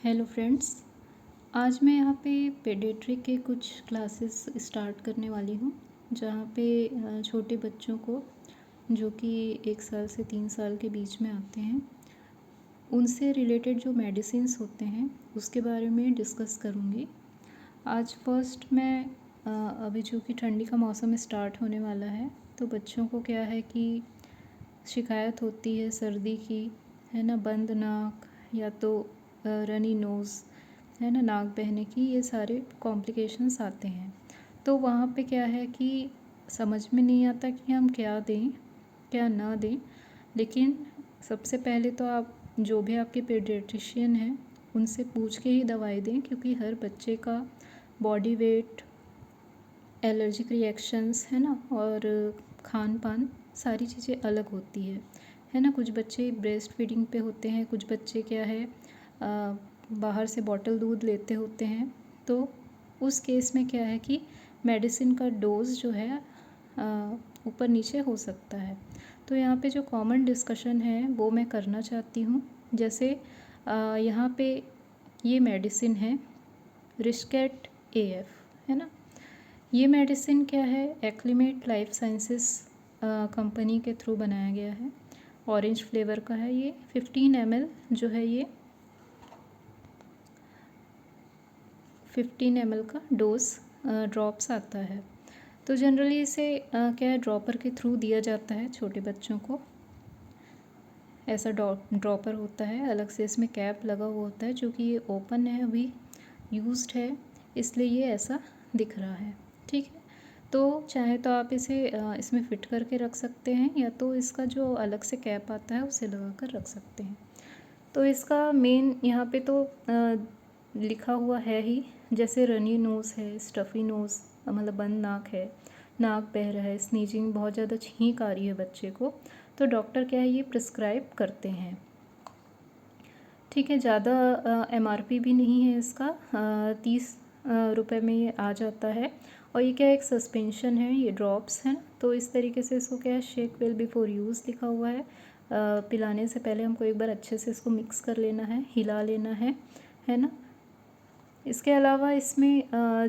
Hello friends. आज मैं यहाँ पे पेडियाट्रिक के कुछ क्लासेस स्टार्ट करने वाली हूँ, जहाँ पे छोटे बच्चों को जो कि 1 साल से 3 साल के बीच में आते हैं, उनसे रिलेटेड जो मेडिसिन्स होते हैं उसके बारे में डिस्कस करूँगी। आज फर्स्ट मैं अभी जो कि ठंडी का मौसम स्टार्ट होने वाला है, तो बच्चों को क्या है कि शिकायत होती है सर्दी की, है ना, बंद नाक या तो रनी नोज़, है ना, नाक बहने की, ये सारे कॉम्प्लिकेशंस आते हैं। तो वहाँ पे क्या है कि समझ में नहीं आता कि हम क्या दें क्या ना दें। लेकिन सबसे पहले तो आप जो भी आपके पेडियाट्रिशियन हैं उनसे पूछ के ही दवाई दें, क्योंकि हर बच्चे का बॉडी वेट, एलर्जिक रिएक्शंस, है ना, और खान पान सारी चीज़ें अलग होती है ना। कुछ बच्चे ब्रेस्ट फीडिंग पे होते हैं, कुछ बच्चे क्या है बाहर से बॉटल दूध लेते होते हैं। तो उस केस में क्या है कि मेडिसिन का डोज जो है ऊपर नीचे हो सकता है। तो यहाँ पे जो कॉमन डिस्कशन है वो मैं करना चाहती हूँ। जैसे यहाँ पे ये मेडिसिन है रिस्केट AF, है ना। ये मेडिसिन क्या है, एक्लिमेट लाइफ साइंसेस कंपनी के थ्रू बनाया गया है। ऑरेंज फ्लेवर का है ये। 15 ml जो है ये 15 ml का डोज ड्रॉप्स आता है। तो जनरली इसे क्या है, ड्रॉपर के थ्रू दिया जाता है छोटे बच्चों को। ऐसा ड्रॉपर होता है, अलग से इसमें कैप लगा हुआ होता है, जो कि ये ओपन है, अभी यूज्ड है, इसलिए ये ऐसा दिख रहा है। ठीक है, तो चाहे तो आप इसे इसमें फ़िट करके रख सकते हैं, या तो इसका जो अलग से कैप आता है उसे लगा कर रख सकते हैं। तो इसका मेन यहाँ पे तो लिखा हुआ है ही, जैसे रनी नोज़ है, स्टफ़ी नोज़ मतलब बंद नाक है, नाक बह रहा है, स्नीजिंग, बहुत ज़्यादा छींक आ रही है बच्चे को, तो डॉक्टर क्या है ये प्रिस्क्राइब करते हैं। ठीक है, ज़्यादा MRP भी नहीं है इसका, 30 रुपये में ये आ जाता है। और ये क्या एक सस्पेंशन है, ये ड्रॉप्स हैं। तो इस तरीके से इसको क्या है, शेक वेल बिफोर यूज़ लिखा हुआ है। पिलाने से पहले हमको एक बार अच्छे से इसको मिक्स कर लेना है, हिला लेना है ना। इसके अलावा इसमें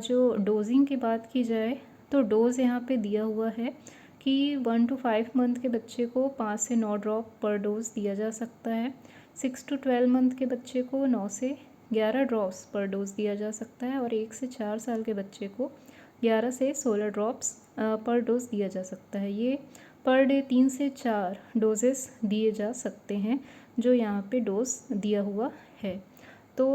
जो डोजिंग की बात की जाए तो डोज़ यहाँ पे दिया हुआ है कि 1 to 5 मंथ के बच्चे को 5 से 9 ड्रॉप पर डोज दिया जा सकता है। 6 to 12 मंथ के बच्चे को 9 से 11 ड्रॉप्स पर डोज दिया जा सकता है, और 1 से 4 साल के बच्चे को 11 से 16 ड्रॉप्स पर डोज दिया जा सकता है। ये पर डे 3 से 4 डोजेस दिए जा सकते हैं, जो यहाँ पे डोज दिया हुआ है। तो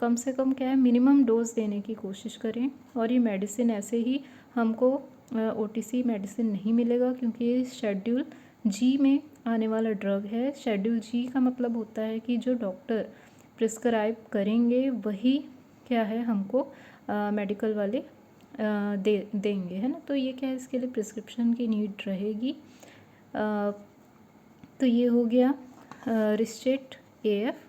कम से कम क्या है, मिनिमम डोज देने की कोशिश करें। और ये मेडिसिन ऐसे ही हमको OTC मेडिसिन नहीं मिलेगा, क्योंकि ये शेड्यूल G में आने वाला ड्रग है। शेड्यूल G का मतलब होता है कि जो डॉक्टर प्रिस्क्राइब करेंगे वही क्या है हमको मेडिकल वाले देंगे, है ना। तो ये क्या है, इसके लिए प्रिस्क्रिप्शन की नीड रहेगी। तो ये हो गया रिस्टेट AF,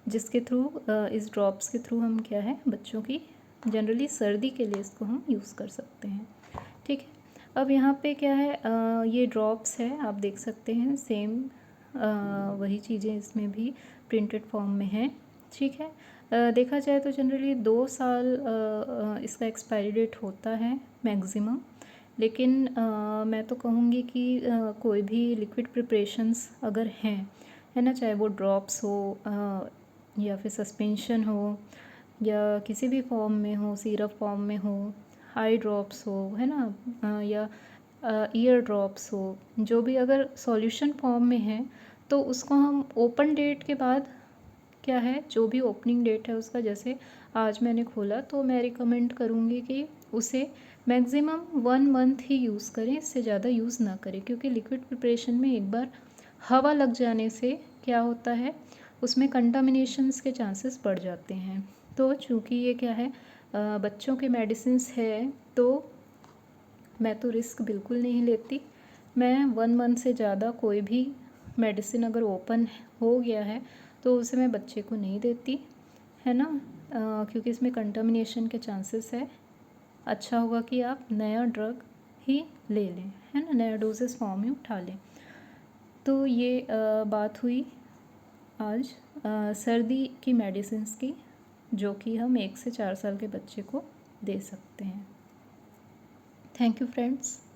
जिसके थ्रू इस ड्रॉप्स के थ्रू हम क्या है बच्चों की जनरली सर्दी के लिए इसको हम यूज़ कर सकते हैं। ठीक है, अब यहाँ पे क्या है, ये ड्रॉप्स है, आप देख सकते हैं सेम वही चीज़ें इसमें भी प्रिंटेड फॉर्म में है। ठीक है, देखा जाए तो जनरली 2 साल इसका एक्सपायरी डेट होता है मैक्सिमम। लेकिन मैं तो कहूँगी कि कोई भी लिक्विड प्रिपरेशंस अगर हैं, है ना, चाहे वो ड्रॉप्स हो या फिर सस्पेंशन हो, या किसी भी फॉर्म में हो, सिरप फॉर्म में हो, आई ड्रॉप्स हो, है ना, या ईयर ड्रॉप्स हो, जो भी अगर सॉल्यूशन फॉर्म में है तो उसको हम ओपन डेट के बाद क्या है, जो भी ओपनिंग डेट है उसका, जैसे आज मैंने खोला, तो मैं रिकमेंड करूँगी कि उसे मैक्सिमम 1 मंथ ही यूज़ करें, इससे ज़्यादा यूज़ ना करें। क्योंकि लिक्विड प्रिपरेशन में एक बार हवा लग जाने से क्या होता है, उसमें कंटामिनेशंस के चांसेस बढ़ जाते हैं। तो चूँकि ये क्या है बच्चों के मेडिसिन्स है, तो मैं तो रिस्क बिल्कुल नहीं लेती। मैं 1 मंथ से ज़्यादा कोई भी मेडिसिन अगर ओपन हो गया है तो उसे मैं बच्चे को नहीं देती, है ना, क्योंकि इसमें कंटामिनेशन के चांसेस है। अच्छा होगा कि आप नया ड्रग ही ले लें, है ना, नया डोजेस फॉर्म में उठा लें। तो ये बात हुई आज सर्दी की मेडिसिन्स की। जो कि हम 1 से 4 साल के बच्चे को दे सकते हैं। Thank you friends.